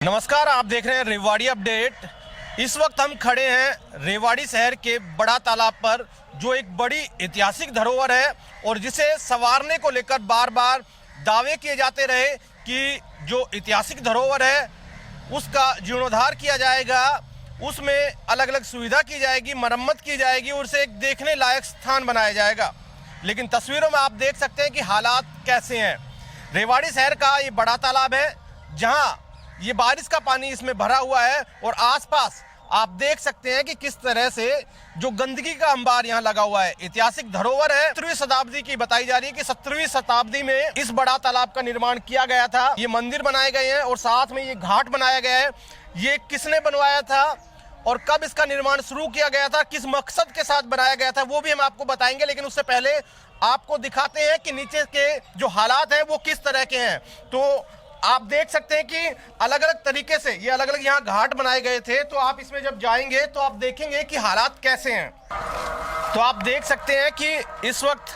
नमस्कार, आप देख रहे हैं रेवाड़ी अपडेट। इस वक्त हम खड़े हैं रेवाड़ी शहर के बड़ा तालाब पर, जो एक बड़ी ऐतिहासिक धरोहर है और जिसे संवारने को लेकर बार बार दावे किए जाते रहे कि जो ऐतिहासिक धरोहर है उसका जीर्णोद्धार किया जाएगा, उसमें अलग अलग सुविधा की जाएगी, मरम्मत की जाएगी और उसे एक देखने लायक स्थान बनाया जाएगा। लेकिन तस्वीरों में आप देख सकते हैं कि हालात कैसे हैं। रेवाड़ी शहर का ये बड़ा तालाब है जहां ये बारिश का पानी इसमें भरा हुआ है और आसपास आप देख सकते हैं कि किस तरह से जो गंदगी का अंबार यहाँ लगा हुआ है। ऐतिहासिक धरोहर है, 17वीं शताब्दी की बताई जा रही है कि 17वीं शताब्दी में इस बड़ा तालाब का निर्माण किया गया था। ये मंदिर बनाए गए हैं और साथ में ये घाट बनाया गया है। ये किसने बनवाया था और कब इसका निर्माण शुरू किया गया था, किस मकसद के साथ बनाया गया था, वो भी हम आपको बताएंगे। लेकिन उससे पहले आपको दिखाते हैं कि नीचे के जो हालात हैं वो किस तरह के हैं। तो आप देख सकते हैं कि अलग अलग तरीके से ये अलग अलग यहाँ घाट बनाए गए थे। तो आप इसमें जब जाएंगे तो आप देखेंगे कि हालात कैसे हैं। तो आप देख सकते हैं कि इस वक्त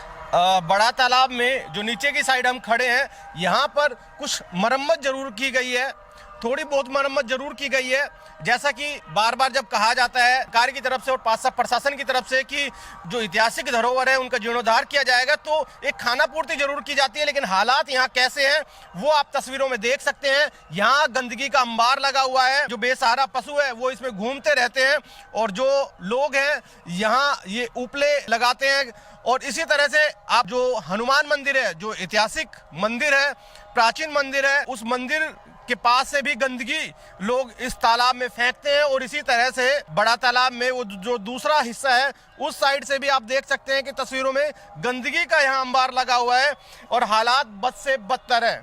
बड़ा तालाब में जो नीचे की साइड हम खड़े हैं, यहाँ पर कुछ मरम्मत जरूर की गई है, थोड़ी बहुत मरम्मत जरूर की गई है। जैसा कि बार बार जब कहा जाता है सरकार की तरफ से और प्रशासन की तरफ से कि जो ऐतिहासिक धरोहर है उनका जीर्णोद्धार किया जाएगा, तो एक खाना पूर्ति जरूर की जाती है। लेकिन हालात यहाँ कैसे हैं वो आप तस्वीरों में देख सकते हैं। यहाँ गंदगी का अंबार लगा हुआ है, जो बेसहारा पशु है वो इसमें घूमते रहते हैं और जो लोग हैं यहाँ ये उपले लगाते हैं। और इसी तरह से आप जो हनुमान मंदिर है, जो ऐतिहासिक मंदिर है, प्राचीन मंदिर है, उस मंदिर के पास से भी गंदगी लोग इस तालाब में फेंकते हैं। और इसी तरह से बड़ा तालाब में वो जो दूसरा हिस्सा है उस साइड से भी आप देख सकते हैं कि तस्वीरों में गंदगी का यहाँ अंबार लगा हुआ है और हालात बद से बदतर है,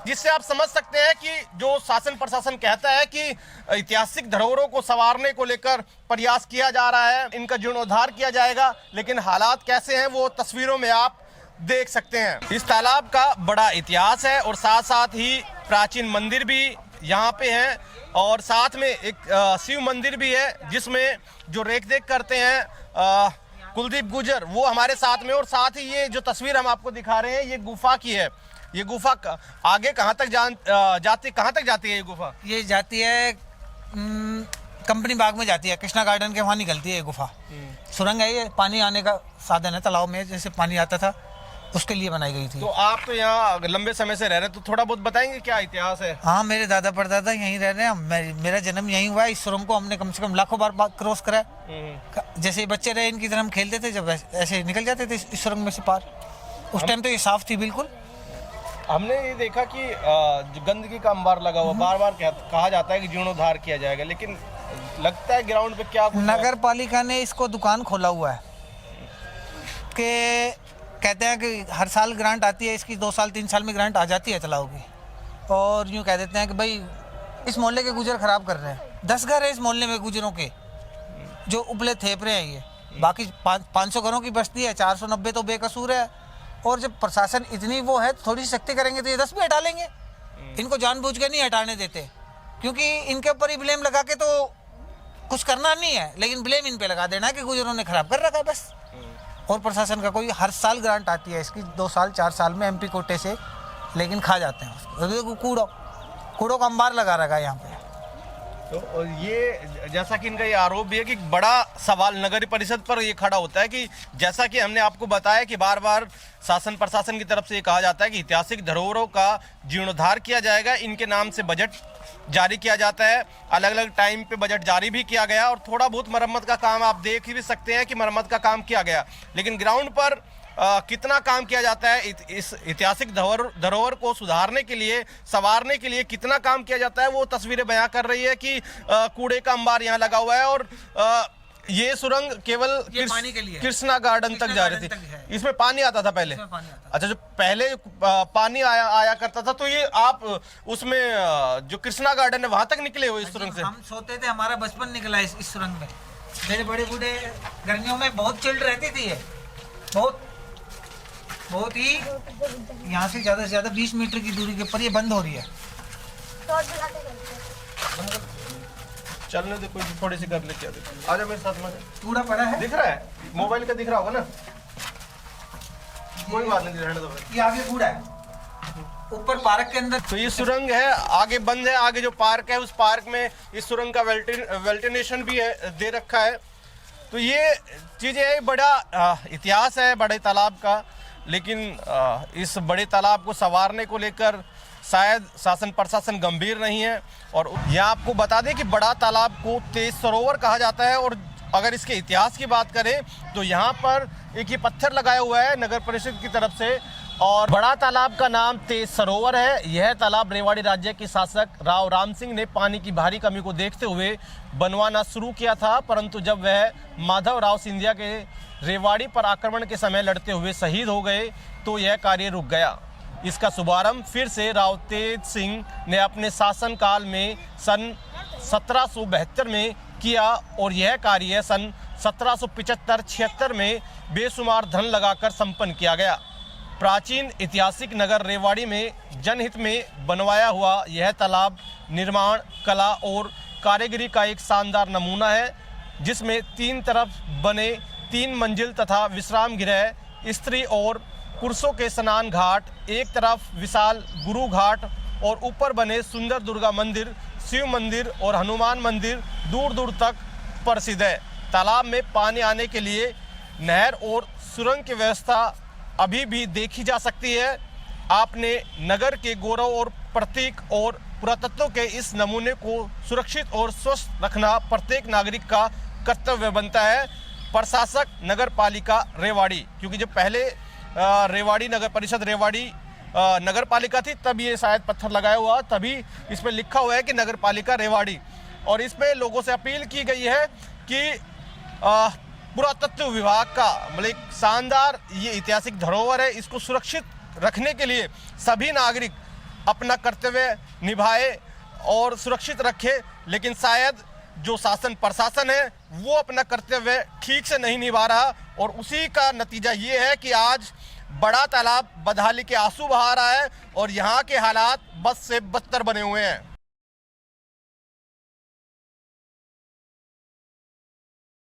जिससे आप समझ सकते हैं कि जो शासन प्रशासन कहता है कि ऐतिहासिक धरोहरों को संवारने को लेकर प्रयास किया जा रहा है, इनका जीर्णोद्धार किया जाएगा, लेकिन हालात कैसे हैं वो तस्वीरों में आप देख सकते हैं। इस तालाब का बड़ा इतिहास है और साथ साथ ही प्राचीन मंदिर भी यहाँ पे है और साथ में एक शिव मंदिर भी है, जिसमें जो रेख देख करते हैं कुलदीप गुजर, वो हमारे साथ में। और साथ ही ये जो तस्वीर हम आपको दिखा रहे हैं ये गुफा की है। ये गुफा आगे कहाँ तक जाती है ये गुफा? ये जाती है कंपनी बाग में जाती है, कृष्णा गार्डन के वहाँ निकलती है ये गुफा। सुरंग है, ये पानी आने का साधन है, तालाब में जैसे पानी आता था उसके लिए बनाई गई थी। तो आप तो यहाँ लंबे समय से रह रहे हैं, तो थोड़ा बहुत बताएंगे क्या इतिहास है? हाँ, मेरे दादा परदादा यहीं रह रहे हैं, मेरा जन्म यहीं हुआ है। इस सुरंग को हमने कम से कम लाखों बार क्रॉस करा है। जैसे बच्चे रहे इनकी तरह हम खेलते थे, जब ऐसे निकल जाते थे इस सुरंग में से पार। उस टाइम तो ये साफ थी बिल्कुल। हमने ये देखा कि जो गंदगी का अंबार लगा हुआ, बार बार कहा जाता है कि जीर्णोद्धार किया जाएगा, लेकिन लगता है ग्राउंड पे क्या नगर पालिका ने इसको दुकान खोला हुआ है कि कहते हैं कि हर साल ग्रांट आती है इसकी, 2 साल 3 साल में ग्रांट आ जाती है तालाब की, और यूँ कह देते हैं कि भाई इस मोहल्ले के गुजर खराब कर रहे हैं। 10 घर है इस मोहल्ले में गुजरों के जो उपले थेप रहे हैं, ये बाकी 500 घरों की बस्ती है, 490 तो बेकसूर है। और जब प्रशासन इतनी वो है, थोड़ी सी सख्ती करेंगे तो ये 10 भी हटा लेंगे। इनको जानबूझ के नहीं हटाने देते, क्योंकि इनके ऊपर ही ब्लेम लगा के तो कुछ करना नहीं है, लेकिन ब्लेम इन पे लगा देना है कि गुजरों ने खराब कर रखा है बस। और प्रशासन का कोई हर साल ग्रांट आती है इसकी, 2 साल 4 साल में एमपी कोटे से, लेकिन खा जाते हैं उसको। कूड़ों का अंबार लगा रखा है यहाँ पे। तो ये जैसा कि इनका ये आरोप भी है कि बड़ा सवाल नगर परिषद पर ये खड़ा होता है कि जैसा कि हमने आपको बताया कि बार बार शासन प्रशासन की तरफ से ये कहा जाता है कि ऐतिहासिक धरोहरों का जीर्णोद्धार किया जाएगा, इनके नाम से बजट जारी किया जाता है, अलग अलग टाइम पे बजट जारी भी किया गया और थोड़ा बहुत मरम्मत का काम आप देख भी सकते हैं कि मरम्मत का काम किया गया। लेकिन ग्राउंड पर कितना काम किया जाता है, इस ऐतिहासिक धरोहर को सुधारने के लिए, संवारने के लिए कितना काम किया जाता है, वो तस्वीरें बयां कर रही है कि कूड़े का अंबार यहाँ लगा हुआ है और ये सुरंग केवल पानी के लिए कृष्णा गार्डन तक जा रही थी। इसमें पानी आता था पहले? अच्छा, जो पहले पानी आया करता था, तो ये आप उसमें जो कृष्णा गार्डन है वहां तक निकले हो इस सुरंग से? हम सोते थे, हमारा बचपन निकला इस सुरंग में। मेरे बड़े बूढ़े गर्मियों में बहुत चिल्ड रहती थी ये, बहुत ही। यहाँ से ज्यादा 20 मीटर की दूरी के ऊपर ये बंद हो रही है। चलने दे, कोई थोड़ी सी कर ले, क्या देखो। आजा मेरे साथ में। कूड़ा पड़ा है, दिख रहा है, मोबाइल का दिख रहा होगा ना? कोई बात नहीं, रहने दो। ये आगे कूड़ा है। ऊपर पार्क के अंदर। तो ये सुरंग है, आगे बंद है, आगे जो पार्क है उस पार्क में इस सुरंग का वेल्टिनेशन भी है, दे रखा है। तो ये चीज़ें है, बड़ा इतिहास है बड़े तालाब का, लेकिन इस बड़े तालाब को संवारने को लेकर शायद शासन प्रशासन गंभीर नहीं है। और यहाँ आपको बता दें कि बड़ा तालाब को तेज सरोवर कहा जाता है। और अगर इसके इतिहास की बात करें तो यहाँ पर एक ये पत्थर लगाया हुआ है नगर परिषद की तरफ से, और बड़ा तालाब का नाम तेज सरोवर है। यह तालाब रेवाड़ी राज्य के शासक राव राम सिंह ने पानी की भारी कमी को देखते हुए बनवाना शुरू किया था, परंतु जब वह माधव राव सिंधिया के रेवाड़ी पर आक्रमण के समय लड़ते हुए शहीद हो गए तो यह कार्य रुक गया। इसका शुभारंभ फिर से राव तेज सिंह ने अपने शासनकाल में सन 1772 में किया और यह कार्य सन 1775-76 में बेशुमार धन लगाकर संपन्न किया गया। प्राचीन ऐतिहासिक नगर रेवाड़ी में जनहित में बनवाया हुआ यह तालाब निर्माण कला और कारीगरी का एक शानदार नमूना है, जिसमें तीन तरफ बने 3 मंजिल तथा विश्राम गृह, स्त्री और पुरुषों के स्नान घाट, एक तरफ विशाल गुरु घाट और ऊपर बने सुंदर दुर्गा मंदिर, शिव मंदिर और हनुमान मंदिर दूर दूर तक प्रसिद्ध है। तालाब में पानी आने के लिए नहर और सुरंग की व्यवस्था अभी भी देखी जा सकती है। आपने नगर के गौरव और प्रतीक और पुरातत्व के इस नमूने को सुरक्षित और स्वस्थ रखना प्रत्येक नागरिक का कर्तव्य बनता है। प्रशासक नगर पालिका रेवाड़ी, क्योंकि जब पहले रेवाड़ी नगर परिषद रेवाड़ी नगर पालिका थी तब ये शायद पत्थर लगाया हुआ, तभी इस पर लिखा हुआ है कि नगर पालिका रेवाड़ी। और इस पे लोगों से अपील की गई है कि पुरातत्व विभाग का मतलब एक शानदार ये ऐतिहासिक धरोहर है, इसको सुरक्षित रखने के लिए सभी नागरिक अपना कर्तव्य निभाए और सुरक्षित रखे। लेकिन शायद जो शासन प्रशासन है वो अपना कर्तव्य ठीक से नहीं निभा रहा, और उसी का नतीजा ये है कि आज बड़ा तालाब बदहाली के आंसू बहा रहा है और यहाँ के हालात बद से बदतर बने हुए हैं।